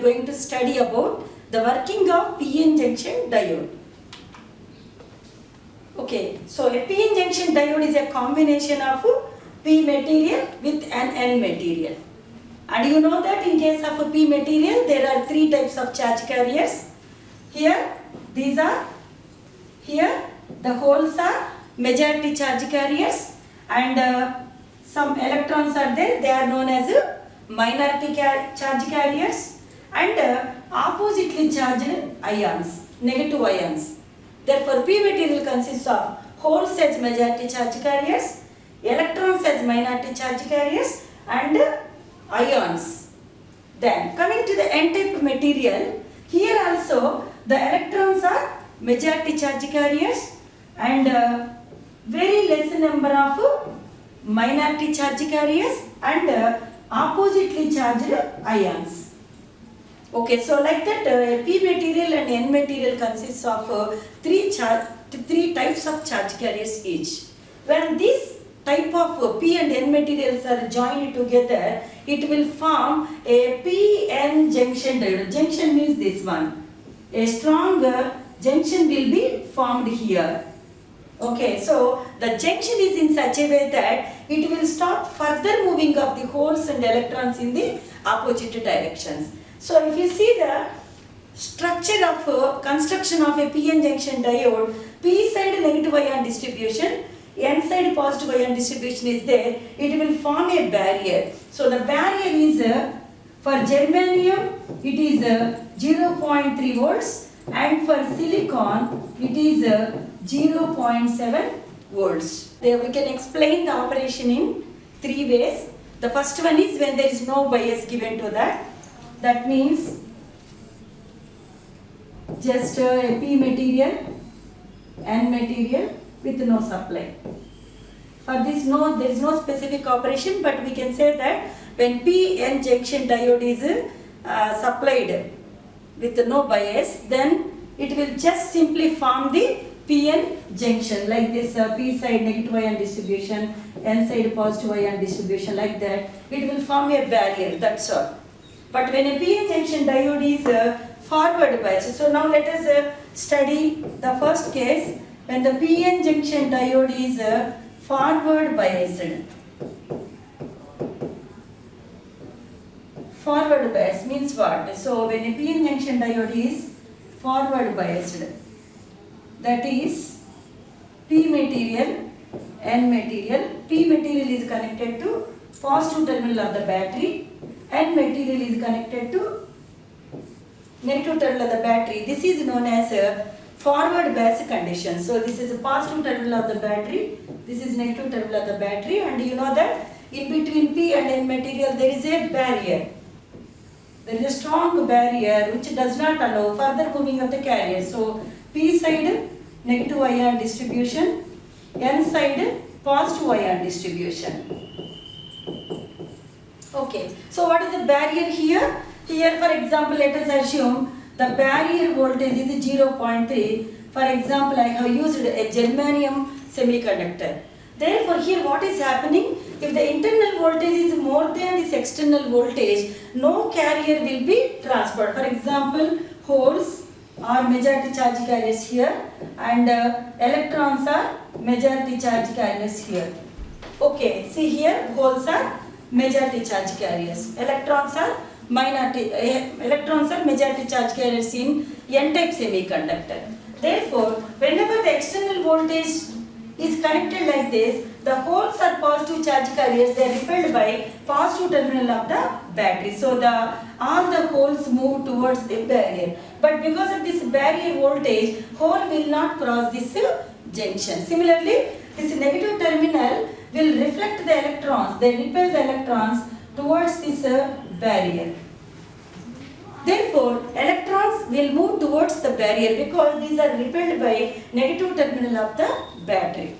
going to study about the working of PN junction diode. Okay, so a PN junction diode is a combination of P material with an N material. And you know that in case of a P material, there are three types of charge carriers. Here, these are, here the holes are majority charge carriers, and some electrons are there, they are known as minority charge carriers, and oppositely charged ions, negative ions. Therefore, P material consists of holes as majority charge carriers, electrons as minority charge carriers, and ions. Then coming to the N-type material, here also the electrons are majority charge carriers and very less number of minority charge carriers and oppositely charged ions. Okay, so like that P material and N material consists of three types of charge carriers each. When this type of P and N materials are joined together, it will form a PN junction diode. Junction means this one. A strong junction will be formed here. Okay, so the junction is in such a way that it will stop further moving of the holes and electrons in the opposite directions. So if you see the structure of construction of a PN junction diode, P side negative ion distribution, N side positive ion distribution is there, it will form a barrier. So the barrier is for germanium it is 0.3 volts and for silicon it is 0.7 volts. There we can explain the operation in three ways. The first one is when there is no bias given to that. That means just a P material, N material with no supply. For this there is no specific operation, but we can say that when PN junction diode is supplied with no bias, then it will just simply form the PN junction like this, P side negative ion distribution, N side positive ion distribution, like that. It will form a barrier, that's all. But when a PN junction diode is forward biased, so now let us study the first case when the PN junction diode is forward biased. Forward bias means what? So when a PN junction diode is forward biased, that is P material, N material. P material is connected to positive terminal of the battery, N material is connected to negative terminal of the battery. This is known as forward bias condition. So this is a positive terminal of the battery, this is negative terminal of the battery, and you know that in between P and N material there is a barrier. There is a strong barrier which does not allow further moving of the carrier. So P side negative ion distribution, N side positive ion distribution. Okay, so what is the barrier here? Here for example let us assume the barrier voltage is 0.3. For example, I have used a germanium semiconductor. Therefore, here what is happening? If the internal voltage is more than this external voltage, no carrier will be transferred. For example, holes are majority charge carriers here, and electrons are majority charge carriers here. Okay, see here, holes are majority charge carriers. Electrons are majority charge carriers in N-type semiconductor. Therefore, whenever the external voltage is connected like this, the holes are positive charge carriers, they are repelled by positive terminal of the battery. So all the holes move towards the barrier. But because of this barrier voltage, hole will not cross this junction. Similarly, this negative terminal will reflect the electrons, they repel the electrons towards this barrier. Therefore, electrons will move towards the barrier because these are repelled by negative terminal of the battery.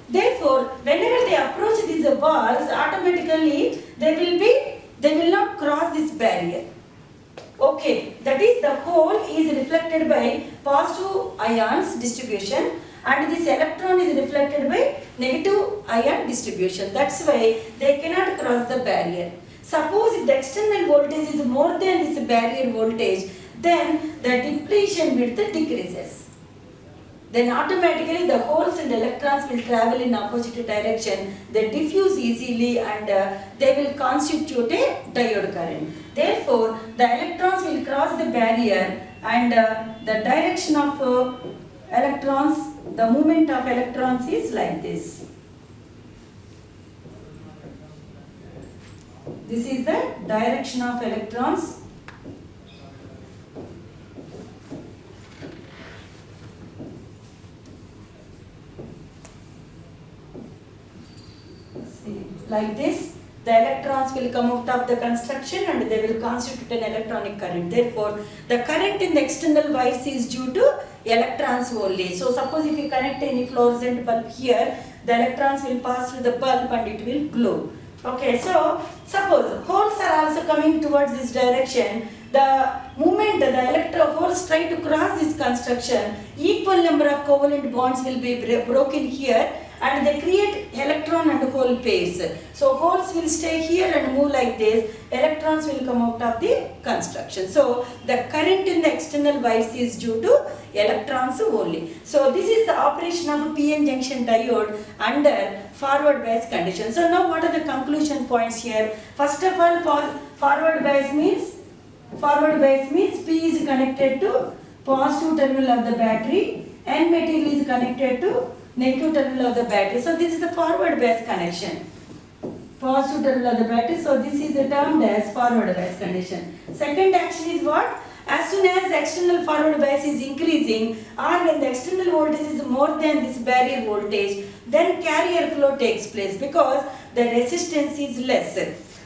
Therefore, whenever they approach these balls, automatically they will not cross this barrier. Okay, that is the hole is reflected by positive ions distribution and this electron is reflected by negative ion distribution. That's why they cannot cross the barrier. Suppose if the external voltage is more than this barrier voltage, then the depletion width decreases. Then automatically the holes and electrons will travel in opposite direction. They diffuse easily and they will constitute a diode current. Therefore, the electrons will cross the barrier and the direction of electrons, the movement of electrons is like this. This is the direction of electrons. Like this, the electrons will come out of the construction and they will constitute an electronic current. Therefore, the current in the external wires is due to electrons only. So, suppose if you connect any fluorescent bulb here, the electrons will pass through the bulb and it will glow. Okay, so suppose holes are also coming towards this direction. The moment the holes try to cross this construction, equal number of covalent bonds will be broken here and they create electron and hole pairs. So holes will stay here and move like this, electrons will come out of the construction. So the current in the external wires is due to electrons only. So this is the operation of a PN junction diode under forward bias condition. So now what are the conclusion points here? First of all, forward bias means P is connected to positive terminal of the battery and material is connected to negative terminal of the battery. So this is the forward bias connection. Positive terminal of the battery. So this is termed as forward bias condition. Second action is what? As soon as the external forward bias is increasing or when the external voltage is more than this barrier voltage, then carrier flow takes place because the resistance is less.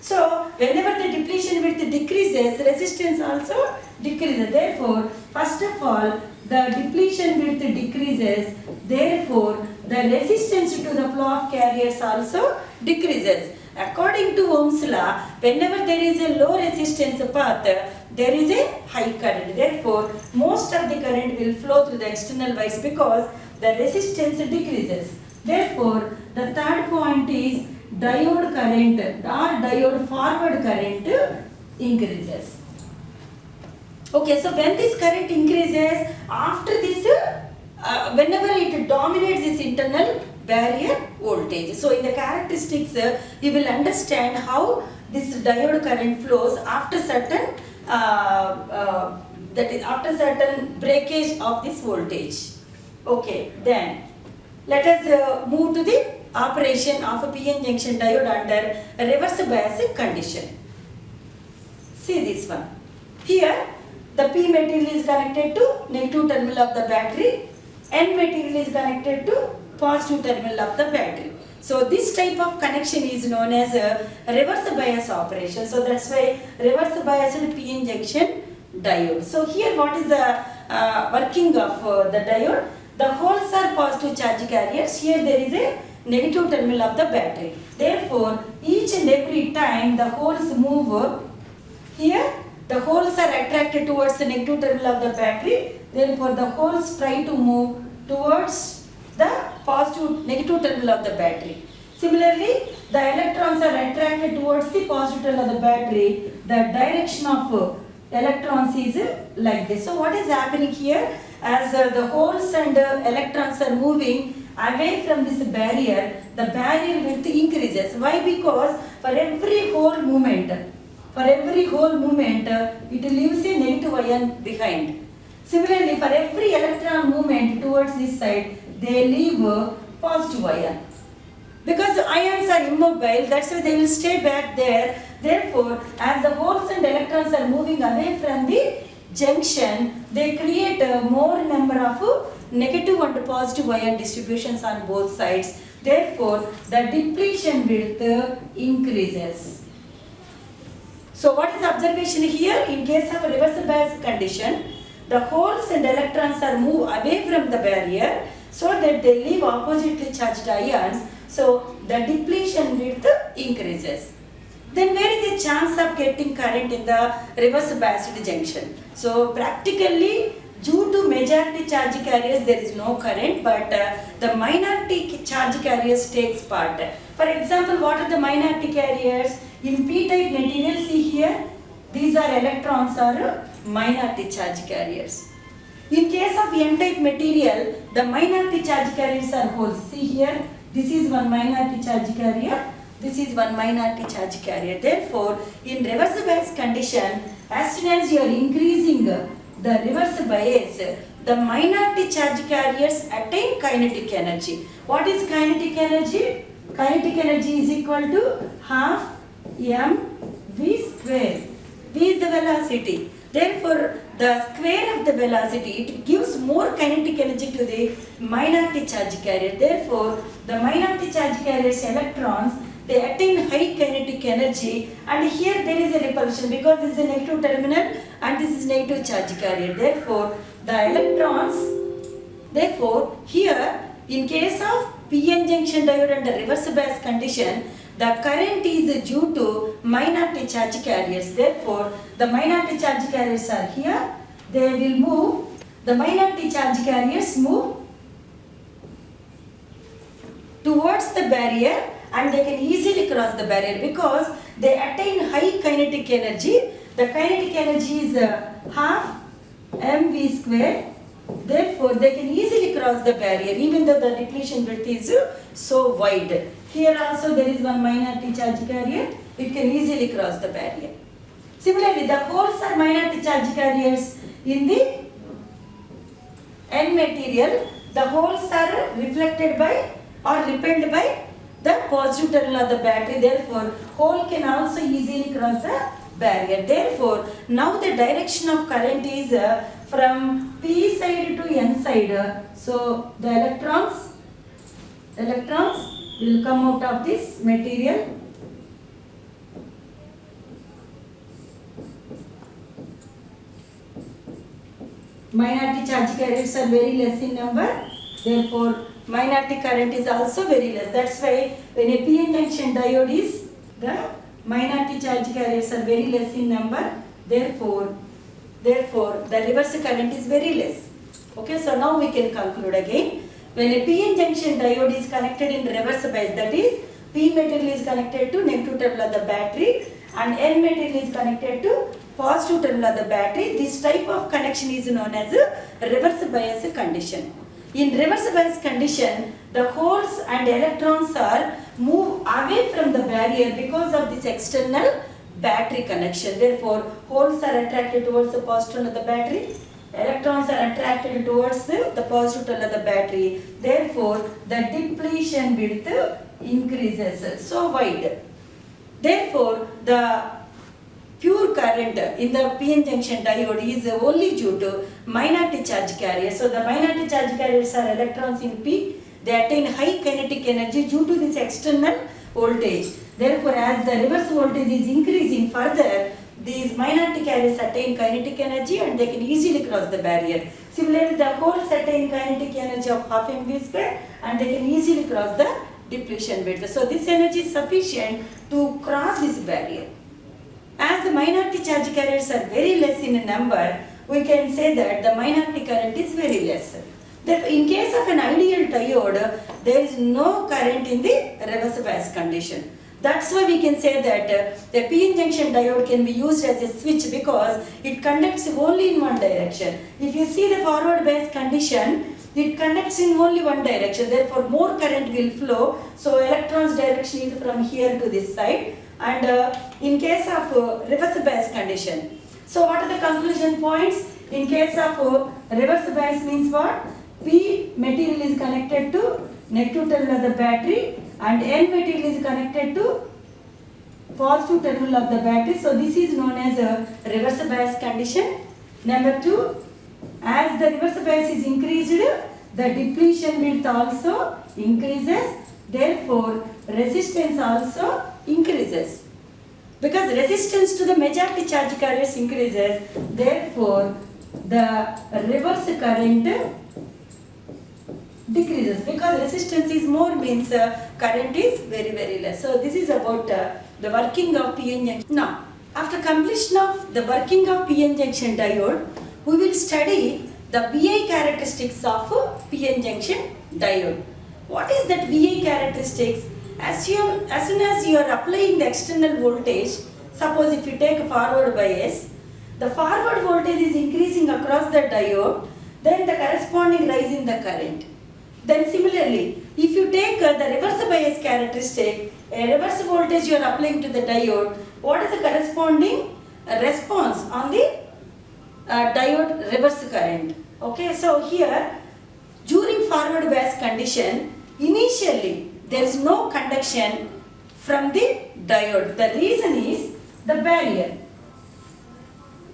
So whenever the depletion width decreases, resistance also decreases. Therefore, first of all, the depletion width decreases. Therefore, the resistance to the flow of carriers also decreases. According to Ohm's law, whenever there is a low resistance path, there is a high current. Therefore, most of the current will flow through the external wires because the resistance decreases. Therefore, the third point is diode current or diode forward current increases. Okay, so when this current increases, after this, whenever it dominates this internal barrier voltage. So in the characteristics, you will understand how this diode current flows after certain after certain breakage of this voltage. Okay, then let us move to the operation of a PN junction diode under a reverse bias condition. See this one. Here the P material is connected to negative terminal of the battery, N material is connected to positive terminal of the battery. So this type of connection is known as a reverse bias operation. So that's why reverse biased PN junction diode. So here what is the working of the diode? The holes are positive charge carriers. Here there is a negative terminal of the battery. Therefore, each and every time the holes move, here the holes are attracted towards the negative terminal of the battery. Therefore, the holes try to move towards the negative terminal of the battery. Similarly, the electrons are attracted towards the positive terminal of the battery. The direction of electrons is like this. So, what is happening here? As the holes and electrons are moving away from this barrier, the barrier width increases. Why? Because for every hole movement, it leaves a negative ion behind. Similarly, for every electron movement towards this side, they leave a positive ion. Because the ions are immobile, that's why they will stay back there. Therefore, as the holes and electrons are moving away from the junction, they create a more number of negative and positive ion distributions on both sides. Therefore, the depletion width increases. So, what is observation here? In case of a reverse bias condition, the holes and electrons are moved away from the barrier so that they leave oppositely charged ions. So, the depletion width increases. Then where is the chance of getting current in the reverse biased junction? So, practically due to majority charge carriers there is no current, but the minority charge carriers takes part. For example, what are the minority carriers? In p-type material, see here, these are electrons or minority charge carriers. In case of n-type material, the minority charge carriers are holes. See here, this is one minority charge carrier, this is one minority charge carrier. Therefore, in reverse bias condition, as soon as you are increasing the reverse bias, the minority charge carriers attain kinetic energy. What is kinetic energy? Kinetic energy is equal to half mv square. V is the velocity. Therefore, the square of the velocity, it gives more kinetic energy to the minority charge carrier. Therefore, the minority charge carriers electrons, they attain high kinetic energy, and here there is a repulsion because this is a negative terminal and this is negative charge carrier. Therefore, the electrons, therefore, here in case of PN junction diode under reverse bias condition, the current is due to minority charge carriers. Therefore, the minority charge carriers are here. They will move. The minority charge carriers move towards the barrier and they can easily cross the barrier because they attain high kinetic energy. The kinetic energy is half mv square. Therefore, they can easily cross the barrier even though the depletion width is so wide. Here also there is one minority charge carrier. It can easily cross the barrier. Similarly, the holes are minority charge carriers in the N material. The holes are reflected by or repelled by the positive terminal of the battery. Therefore, hole can also easily cross the barrier. Therefore, now the direction of current is from P side to N side. So, the electrons will come out of this material. Minority charge carriers are very less in number. Therefore, minority current is also very less. That's why when a PN junction diode is, the minority charge carriers are very less in number. Therefore, the reverse current is very less. Okay, so now we can conclude again. When a PN junction diode is connected in reverse bias, that is, P material is connected to negative terminal of the battery and N material is connected to positive terminal of the battery, this type of connection is known as a reverse bias condition. In reverse bias condition, the holes and electrons are move away from the barrier because of this external battery connection. Therefore, holes are attracted towards the positive terminal of the battery. Electrons are attracted towards the positive terminal of the battery. Therefore, the depletion width increases so wide. Therefore, the pure current in the PN junction diode is only due to minority charge carriers. So, the minority charge carriers are electrons in P. They attain high kinetic energy due to this external voltage. Therefore, as the reverse voltage is increasing further, these minority carriers attain kinetic energy and they can easily cross the barrier. Similarly, the holes attain kinetic energy of half mv square and they can easily cross the depletion width. So, this energy is sufficient to cross this barrier. As the minority charge carriers are very less in number, we can say that the minority current is very less. That in case of an ideal diode, there is no current in the reverse bias condition. That's why we can say that the PN junction diode can be used as a switch because it conducts only in one direction. If you see the forward bias condition, it conducts in only one direction. Therefore, more current will flow. So, electrons direction is from here to this side. And in case of reverse bias condition. So, what are the conclusion points? In case of reverse bias means what? P material is connected to negative terminal of the battery and N material is connected to positive terminal of the battery. So, this is known as a reverse bias condition. Number 2, as the reverse bias is increased, the depletion width also increases. Therefore, resistance also increases. Because resistance to the majority charge carriers increases, therefore, the reverse current decreases. Because resistance is more means current is very less. So, this is about the working of PN junction. Now, after completion of the working of PN junction diode, we will study the VI characteristics of PN junction diode. What is that VI characteristics? as soon as you are applying the external voltage, suppose if you take forward bias, the forward voltage is increasing across the diode, then the corresponding rise in the current. Then similarly, if you take the reverse bias characteristic, a reverse voltage you are applying to the diode, what is the corresponding response on the diode reverse current? Okay, so here during forward bias condition, initially there is no conduction from the diode. The reason is the barrier.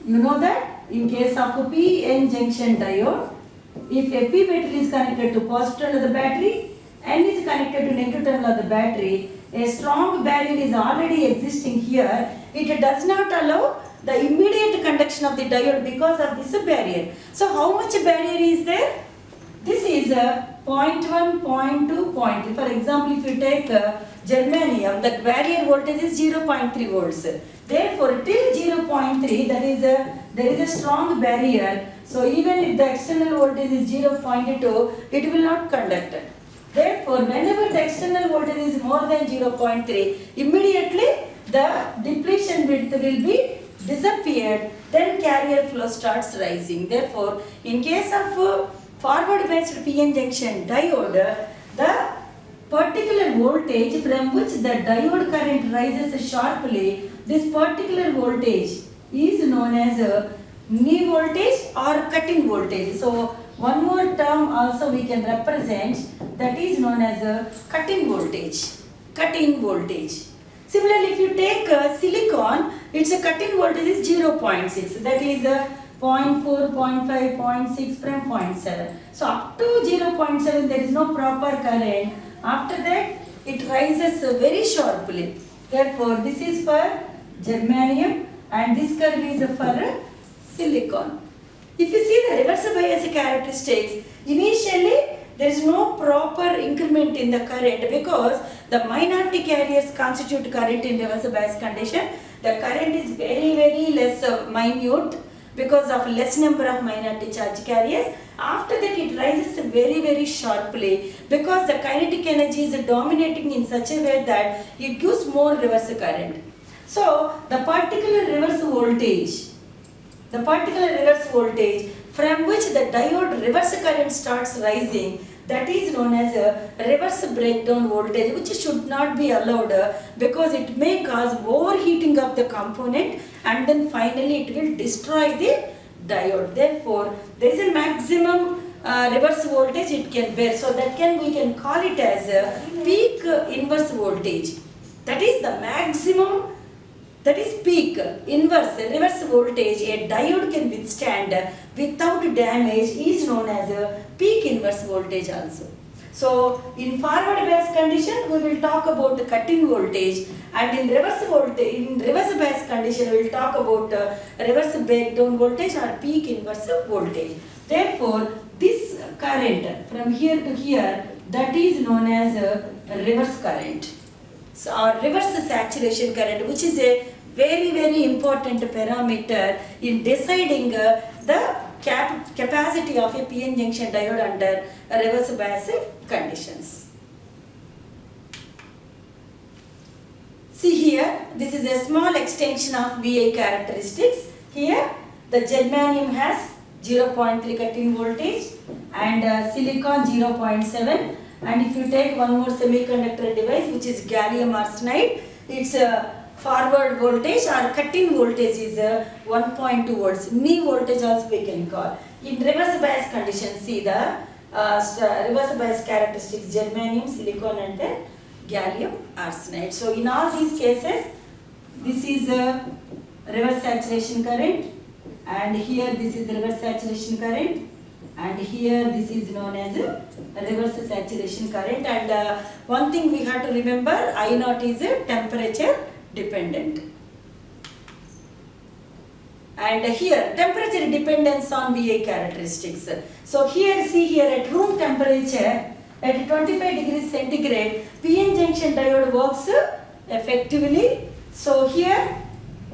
You know that in case of a PN junction diode, if a P battery is connected to positive terminal of the battery and is connected to negative terminal of the battery, a strong barrier is already existing here. It does not allow the immediate conduction of the diode because of this barrier. So how much barrier is there? This is a 0.1, 0.2, 0.3. For example, if you take germanium, the barrier voltage is 0.3 volts. Therefore, till 0.3, there is a strong barrier. So even if the external voltage is 0.2, it will not conduct. Therefore, whenever the external voltage is more than 0.3, immediately the depletion width will be disappeared. Then carrier flow starts rising. Therefore, in case of forward biased PN junction diode, the particular voltage from which the diode current rises sharply, this particular voltage is known as a knee voltage or cutting voltage. So one more term also we can represent, that is known as a cutting voltage. Cutting voltage. Similarly, if you take silicon, its a cutting voltage is 0.6. That is 0.4, 0.5, 0.6 from 0.7. So up to 0.7 there is no proper current. After that it rises very sharply. Therefore this is for germanium and this curve is for silicon. If you see the reverse bias characteristics, initially there is no proper increment in the current because the minority carriers constitute current in reverse bias condition. The current is very less minute because of less number of minority charge carriers. After that it rises very sharply because the kinetic energy is dominating in such a way that it gives more reverse current. So the particular reverse voltage from which the diode reverse current starts rising, that is known as a reverse breakdown voltage, which should not be allowed because it may cause overheating of the component and then finally it will destroy the diode. Therefore, there is a maximum reverse voltage it can bear. So we can call it as a peak inverse voltage. That is the maximum, that is peak inverse reverse voltage a diode can withstand without damage is known as a peak inverse voltage also. So in forward bias condition we will talk about the cutting voltage, and in reverse bias condition we will talk about reverse breakdown voltage or peak inverse voltage. Therefore this current from here to here, that is known as a reverse current. So our reverse saturation current, which is a very important parameter in deciding the capacity of a PN junction diode under reverse bias conditions. See here, this is a small extension of VI characteristics. Here the germanium has 0.3 cutting voltage and silicon 0.7, and if you take one more semiconductor device which is gallium arsenide, its forward voltage or cutting voltage is 1.2 volts. Knee voltage also we can call. In reverse bias condition, see the reverse bias characteristics: germanium, silicon and then gallium arsenide. So in all these cases, this is a reverse saturation current, and here this is the reverse saturation current, and here this is known as a reverse saturation current. And one thing we have to remember, I naught is a temperature dependent. And here temperature dependence on VI characteristics. So here see here at room temperature at 25 degrees centigrade, PN junction diode works effectively. So here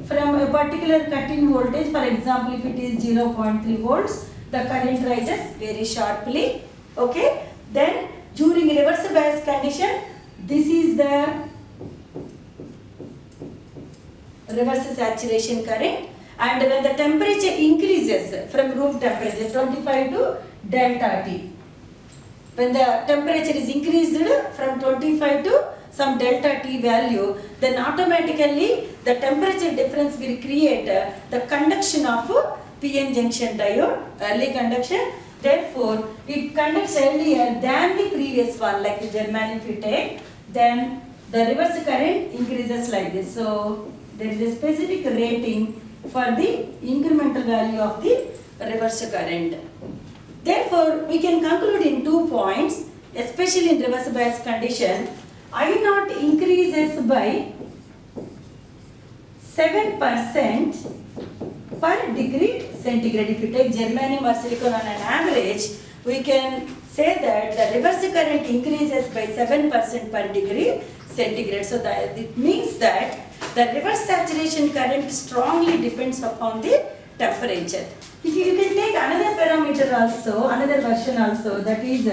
from a particular cutting voltage, for example if it is 0.3 volts, the current rises very sharply. Okay. Then during reverse bias condition, This is the reverse saturation current, and when the temperature increases from room temperature 25 to delta T, when the temperature is increased from 25 to some delta T value, then automatically the temperature difference will create the conduction of PN junction diode, early conduction. Therefore, it conducts earlier than the previous one, like the germanium if you take, then the reverse current increases like this. So, there is a specific rating for the incremental value of the reverse current. Therefore, we can conclude in 2 points, especially in reverse bias condition. I0 increases by 7% per degree centigrade. If you take germanium or silicon on an average, we can say that the reverse current increases by 7% per degree centigrade. So that it means that the reverse saturation current strongly depends upon the temperature. If you can take another parameter also, another version also, that is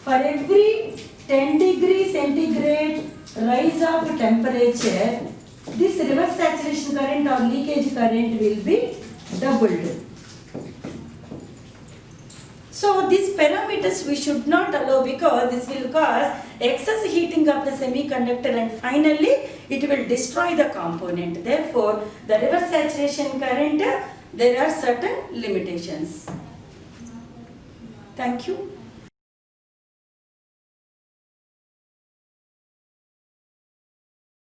for every 10 degree centigrade rise of temperature, this reverse saturation current or leakage current will be doubled. So these parameters we should not allow, because this will cause excess heating of the semiconductor and finally it will destroy the component. Therefore, the reverse saturation current, there are certain limitations. Thank you.